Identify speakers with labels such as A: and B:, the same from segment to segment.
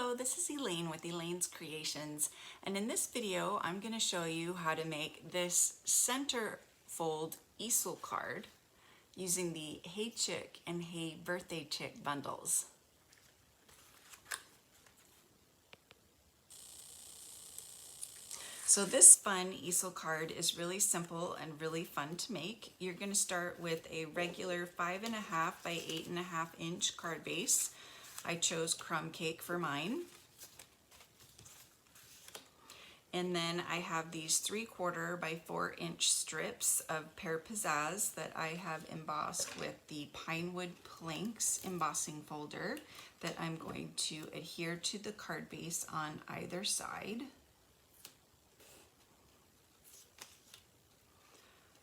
A: Hello, this is Elaine with Elaine's Creations, and in this video I'm going to show you how to make this center fold easel card using the Hey Chick and Hey Birthday Chick bundles. So this fun easel card is really simple and really fun to make. You're going to start with a regular 5.5 by 8.5 inch card base. I chose crumb cake for mine. And then I have these 3/4 by 4 inch strips of pear pizzazz that I have embossed with the Pinewood Planks embossing folder that I'm going to adhere to the card base on either side.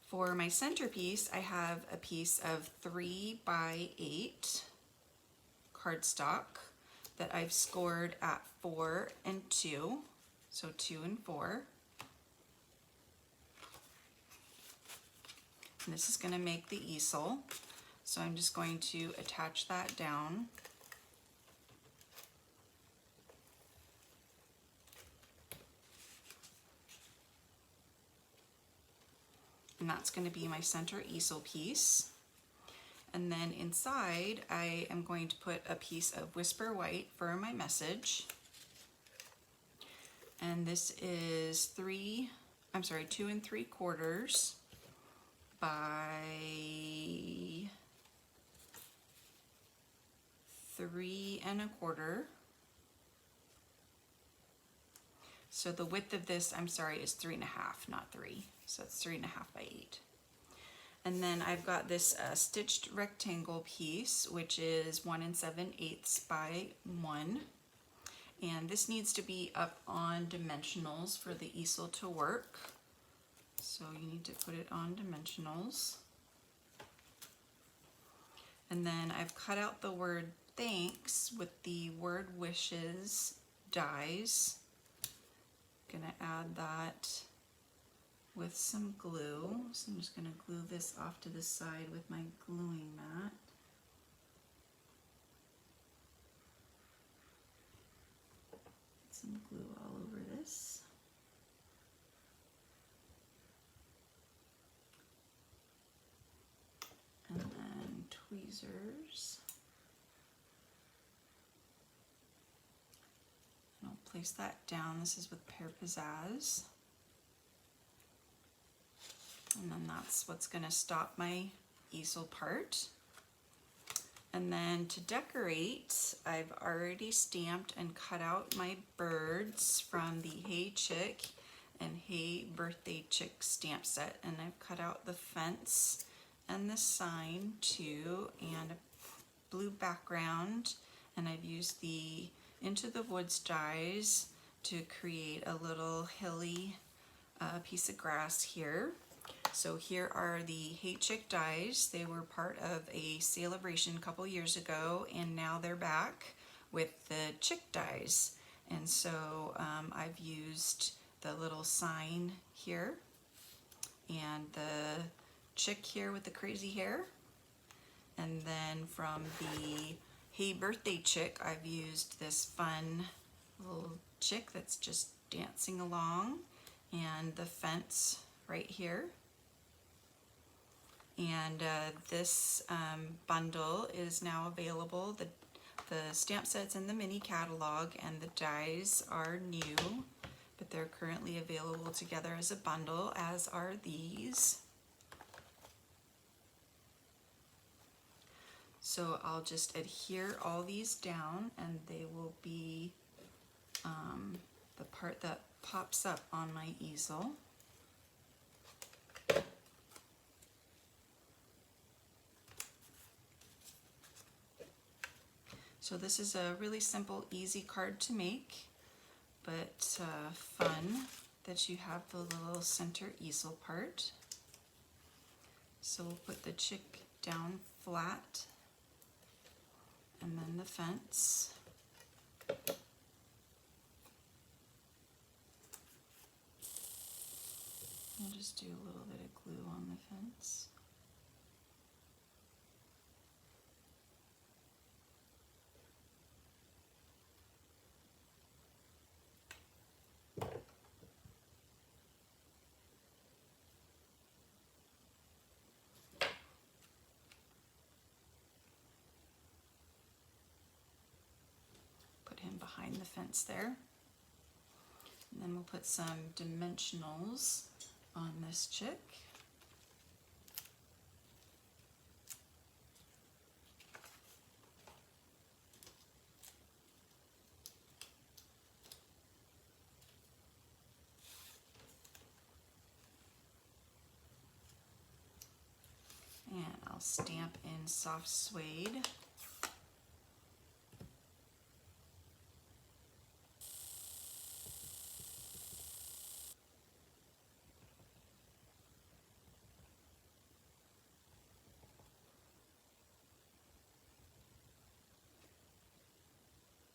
A: For my centerpiece, I have a piece of 3 by 8 cardstock that I've scored at 4 and 2, so 2 and 4. And this is going to make the easel, so I'm just going to attach that down. And that's going to be my center easel piece. And then inside, I am going to put a piece of Whisper White for my message. And this is 2 3/4 by 3 1/4. So the width of this, is 3.5, not 3. So it's 3.5 by 8. And then I've got this stitched rectangle piece, which is 1 7/8 by 1. And this needs to be up on dimensionals for the easel to work. So you need to put it on dimensionals. And then I've cut out the word thanks with the word wishes dies. Gonna add that with some glue. So I'm just going to glue this off to the side with my gluing mat. Get some glue all over this. And then tweezers. And I'll place that down. This is with pear pizzazz. And then that's what's going to stop my easel part. And then to decorate, I've already stamped and cut out my birds from the Hey Chick and Hey Birthday Chick stamp set. And I've cut out the fence and the sign too, and a blue background. And I've used the Into the Woods dies to create a little hilly piece of grass here. So here are the Hey Chick dies. They were part of a celebration a couple years ago, and now they're back with the chick dies. And so I've used the little sign here and the chick here with the crazy hair. And then from the Hey Birthday Chick, I've used this fun little chick that's just dancing along, and the fence right here. And this bundle is now available. The stamp set's in the mini catalog, and the dies are new, but they're currently available together as a bundle, as are these. So I'll just adhere all these down, and they will be the part that pops up on my easel. So this is a really simple, easy card to make, but fun that you have the little center easel part. So we'll put the chick down flat, and then the fence. I'll just do a little bit of glue on the fence. behind the fence there. And then we'll put some dimensionals on this chick. And I'll stamp in soft suede.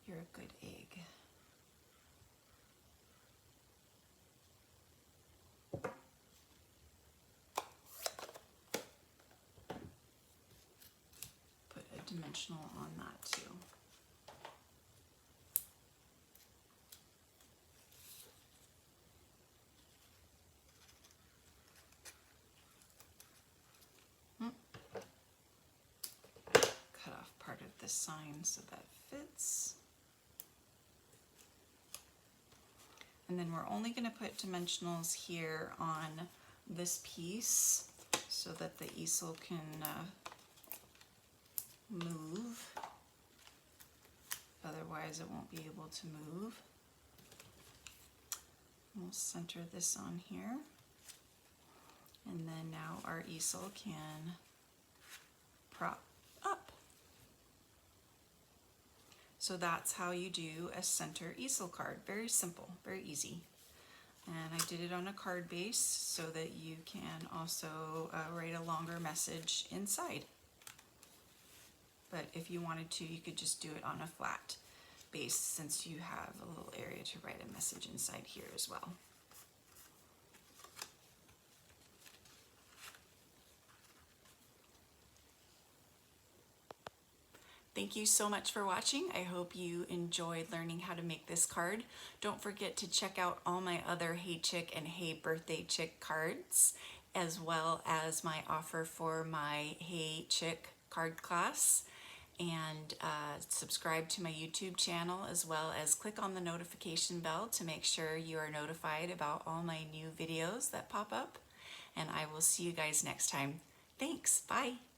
A: You're a good egg. Put a dimensional on that too. Cut off part of the sign so that fits. And then we're only going to put dimensionals here on this piece so that the easel can move. Otherwise it won't be able to move. We'll center this on here. And then now our easel can prop up. So that's how you do a center easel card. Very simple, very easy. And I did it on a card base so that you can also write a longer message inside. But if you wanted to, you could just do it on a flat base since you have a little area to write a message inside here as well. Thank you so much for watching. I hope you enjoyed learning how to make this card. Don't forget to check out all my other Hey Chick and Hey Birthday Chick cards, as well as my offer for my Hey Chick card class. And subscribe to my YouTube channel, as well as click on the notification bell to make sure you are notified about all my new videos that pop up. And I will see you guys next time. Thanks, bye.